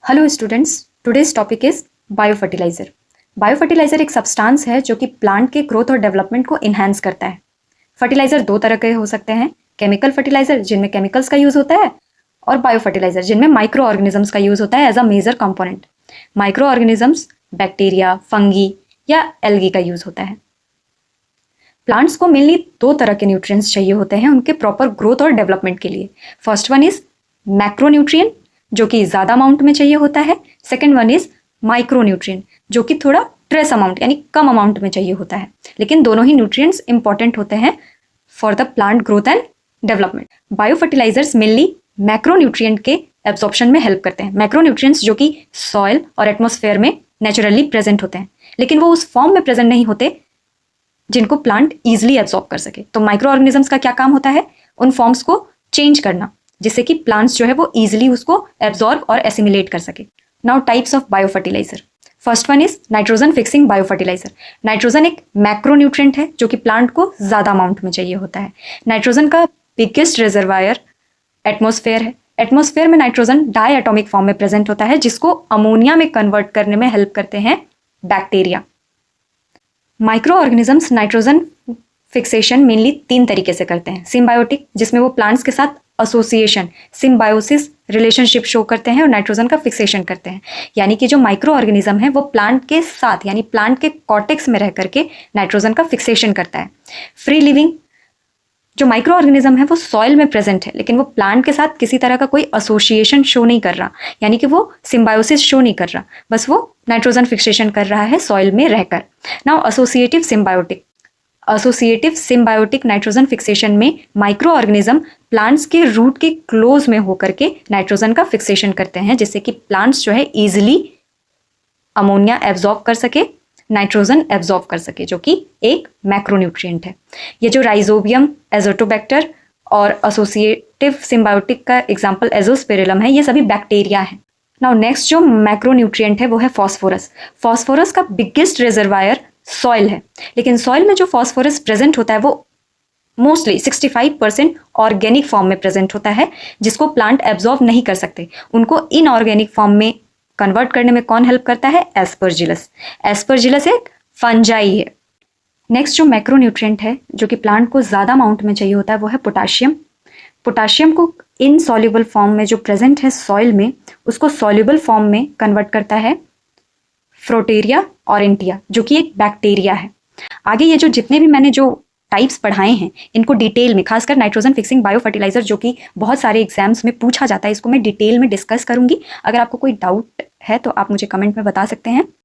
Hello students, today's topic is biofertilizer. Biofertilizer एक substance है जो कि प्लांट के ग्रोथ और डेवलपमेंट को इन्हांस करता है। फर्टिलाइजर दो तरह के हो सकते हैं, केमिकल फर्टिलाइजर जिनमें केमिकल्स का यूज होता है और बायोफर्टिलाइजर जिनमें माइक्रो ऑर्गेनिजम्स का यूज होता है as a major component. Microorganisms bacteria, fungi या एल्गी का यूज होता है। प्लांट्स को मेनली दो तरह के न्यूट्रिएंट्स चाहिए होते हैं उनके प्रॉपर ग्रोथ और डेवलपमेंट के लिए। फर्स्ट वन इज मैक्रोन्यूट्रिएंट जो कि ज़्यादा अमाउंट में चाहिए होता है। सेकेंड वन इज माइक्रोन्यूट्रिएंट जो कि थोड़ा ट्रेस अमाउंट यानी कम अमाउंट में चाहिए होता है। लेकिन दोनों ही न्यूट्रिएंट्स इंपॉर्टेंट होते हैं for the plant growth and development. Biofertilizers mainly macronutrient के एब्जॉर्प्शन में हेल्प करते हैं। मैक्रोन्यूट्रिएंट्स जो कि सॉइल और एटमॉस्फेयर में नेचुरली प्रेजेंट होते हैं, लेकिन वो उस फॉर्म में प्रेजेंट नहीं होते जिनको प्लांट ईजिली एब्जॉर्ब कर सके। तो माइक्रो ऑर्गेनिजम्स का क्या काम होता है? उन फॉर्म्स को चेंज करना जिससे कि प्लांट्स जो है वो इजीली उसको एब्जॉर्ब और एसिमिलेट कर सके। Now types of biofertilizer. First one is nitrogen fixing biofertilizer. Nitrogen एक मैक्रोन्यूट्रिएंट है जो कि प्लांट को ज़्यादा अमाउंट में चाहिए होता है। नाइट्रोजन का बिगेस्ट रिजर्वायर एटमॉस्फेयर है। एटमॉस्फेयर में नाइट्रोजन डाई एटॉमिक फॉर्म में प्रेजेंट होता है जिसको अमोनिया में कन्वर्ट करने में हेल्प करते हैं bacteria. Micro organisms nitrogen fixation mainly तीन तरीके से करते हैं। सिम्बायोटिक जिसमें वो प्लांट्स के साथ एसोसिएशन सिम्बायोसिस रिलेशनशिप शो करते हैं और नाइट्रोजन का फिक्सेशन करते हैं। यानी कि जो माइक्रो ऑर्गेनिज्म है वो प्लांट के साथ यानी प्लांट के कॉर्टेक्स में रह करके नाइट्रोजन का फिक्सेशन करता है। फ्री लिविंग जो माइक्रो ऑर्गेनिज्म है वो सॉइल में प्रेजेंट है लेकिन वो प्लांट के साथ किसी तरह का कोई एसोसिएशन शो नहीं कर रहा, यानी कि वो सिम्बायोसिस शो नहीं कर रहा, बस वो नाइट्रोजन फिक्सेशन कर रहा है सॉइल में रहकर। Now associative symbiotic. Associative symbiotic nitrogen fixation में माइक्रो ऑर्गेनिज्म प्लांट्स के रूट के क्लोज में होकर के नाइट्रोजन का फिक्सेशन करते हैं जिससे कि प्लांट्स जो है इजीली अमोनिया एब्जॉर्ब कर सके, नाइट्रोजन एब्जॉर्ब कर सके, जो कि एक मैक्रोन्यूट्रिएंट है। ये जो राइजोबियम, एजोटोबैक्टर और एसोसिएटिव सिम्बायोटिक का एग्जांपल एजोस्पेरिलम है, ये सभी बैक्टीरिया हैं। नाउ नेक्स्ट जो मैक्रोन्यूट्रिएंट है वो है फॉस्फोरस। फॉस्फोरस का बिगेस्ट रिजर्वायर सॉइल है, लेकिन सॉइल में जो फॉस्फोरस प्रेजेंट होता है वो मोस्टली 65% ऑर्गेनिक फॉर्म में प्रेजेंट होता है जिसको प्लांट एब्जॉर्ब नहीं कर सकते। उनको इनऑर्गेनिक फॉर्म में कन्वर्ट करने में कौन हेल्प करता है? एस्परजिलस। एस्परजिलस एक फंजाई है। नेक्स्ट जो मैक्रोन्यूट्रिएंट है जो कि प्लांट को ज़्यादा अमाउंट में चाहिए होता है वो है पोटाशियम। पोटाशियम को इनसॉल्युबल फॉर्म में जो प्रेजेंट है सॉइल में उसको सॉल्युबल फॉर्म में कन्वर्ट करता है फ्रोटेरिया ऑरेंटिया जो कि एक बैक्टीरिया है। आगे ये जो जितने भी मैंने जो टाइप्स पढ़ाए हैं इनको डिटेल में, खासकर नाइट्रोजन फिक्सिंग बायोफर्टिलाइजर जो कि बहुत सारे एग्जाम्स में पूछा जाता है, इसको मैं डिटेल में डिस्कस करूंगी। अगर आपको कोई डाउट है तो आप मुझे कमेंट में बता सकते हैं।